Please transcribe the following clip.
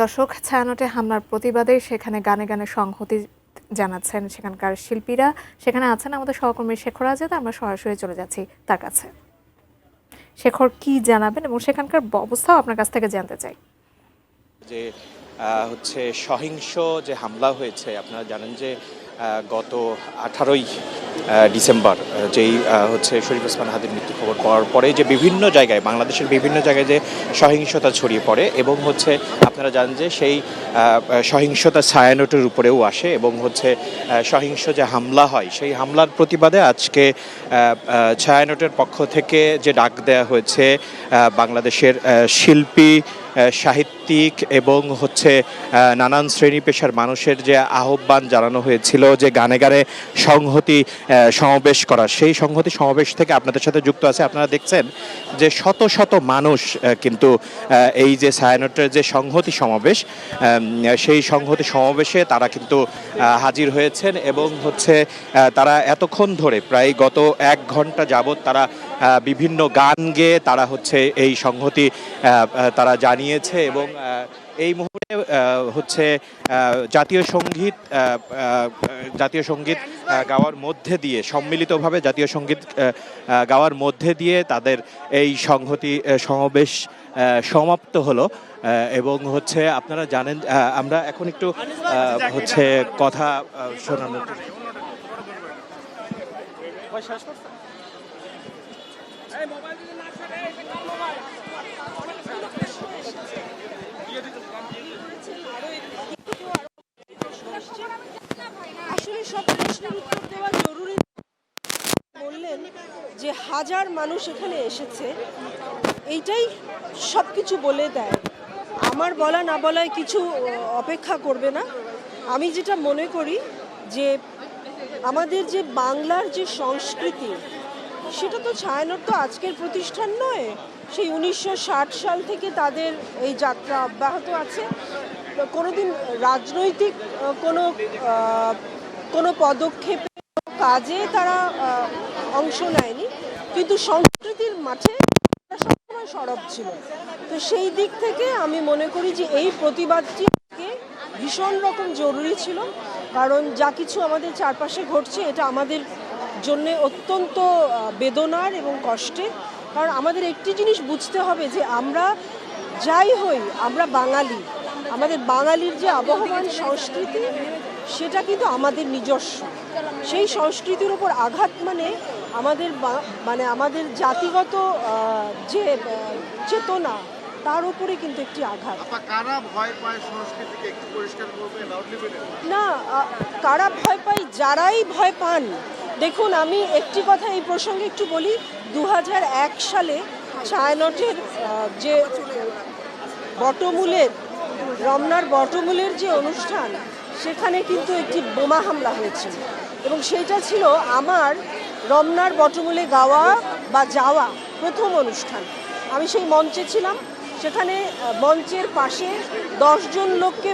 দর্শক, ছায়ানটে হামলার প্রতিবাদে সেখানে গানে গানে সংহতি জানাচ্ছেন সেখানকার শিল্পীরা। সেখানে আছেন আমাদের সহকর্মী শেখর আজাদ। আমরা সরাসরি চলে যাচ্ছি তার কাছে। শেখর, কি জানাবেন এবং সেখানকার অবস্থাও আপনার কাছ থেকে জানতে চাই। যে হচ্ছে সহিংস যে হামলা হয়েছে, আপনারা জানেন যে গত 18ই ডিসেম্বর যেই হচ্ছে শরীফ ওসমান হাদির মৃত্যু খবর পাওয়ার পরে যে বিভিন্ন জায়গায়, বাংলাদেশের বিভিন্ন জায়গায় যে সহিংসতা ছড়িয়ে পড়ে এবং হচ্ছে আপনারা জানেন যে সেই সহিংসতা ছায়ানটের উপরেও আসে এবং হচ্ছে সহিংস যে হামলা হয় সেই হামলার প্রতিবাদে আজকে ছায়ানটের পক্ষ থেকে যে ডাক দেয়া হয়েছে বাংলাদেশের শিল্পী, সাহিত্যিক এবং হচ্ছে নানান শ্রেণী পেশার মানুষের যে আহ্বান জানানো হয়েছিল যে গানে গানে সংহতি সমাবেশ করার, সেই সংহতি সমাবেশ থেকে আপনাদের সাথে যুক্ত আছে। আপনারা দেখছেন যে শত শত মানুষ কিন্তু এই যে ছায়ানটের যে সংহতি সমাবেশ, সেই সংহতি সমাবেশে তারা কিন্তু হাজির হয়েছেন এবং হচ্ছে তারা এতক্ষণ ধরে প্রায় গত 1 ঘন্টা যাবৎ তারা বিভিন্ন গান গেয়ে তারা হচ্ছে এই সংহতি তারা জানিয়েছে এবং এই মুহূর্তে হচ্ছে জাতীয় সঙ্গীত গাওয়ার মধ্যে দিয়ে, সম্মিলিতভাবে জাতীয় সঙ্গীত গাওয়ার মধ্যে দিয়ে তাদের এই সংহতি সমাবেশ সমাপ্ত হলো। এবং হচ্ছে আপনারা জানেন, আমরা এখন একটু হচ্ছে কথা শোনানোর আসলে সব প্রশ্নের উত্তর দেওয়া জরুরি। বললেন যে হাজার মানুষ এখানে এসেছে, এইটাই সব কিছু বলে দেয়। আমার বলা না বলায় কিছু অপেক্ষা করবে না। আমি যেটা মনে করি যে আমাদের যে বাংলার যে সংস্কৃতি, সেটা তো ছায়ানট তো আজকের প্রতিষ্ঠান নয়, সেই 1960 সাল থেকে তাদের এই যাত্রা অব্যাহত আছে। কোনোদিন রাজনৈতিক কোনো পদক্ষেপে, কাজে তারা অংশ নেয়নি, কিন্তু সংস্কৃতির মাঠে তারা সবসময় সরব ছিল। তো সেই দিক থেকে আমি মনে করি যে এই প্রতিবাদটি ভীষণ রকম জরুরি ছিল, কারণ যা কিছু আমাদের চারপাশে ঘটছে এটা আমাদের জন্য অত্যন্ত বেদনার এবং কষ্টের। কারণ আমাদের একটি জিনিস বুঝতে হবে যে আমরা যাই হই, আমরা বাঙালি। আমাদের বাঙালির যে আবহমান সংস্কৃতি, সেটা কিন্তু আমাদের নিজস্ব। সেই সংস্কৃতির উপর আঘাত মানে আমাদের জাতিগত যে চেতনা, তার উপরে কিন্তু একটি আঘাত। না, কারা ভয় পায়? যারাই ভয় পান। দেখুন, আমি একটি কথা এই প্রসঙ্গে একটু বলি। 2001 সালে ছায়ানটের যে রমনার বটমূলের যে অনুষ্ঠান, সেখানে কিন্তু একটি বোমা হামলা হয়েছিল এবং সেইটা ছিল আমার রমনার বটমূলে যাওয়া প্রথম অনুষ্ঠান। আমি সেই মঞ্চে ছিলাম। সেখানে মঞ্চের পাশে 10 জন লোককে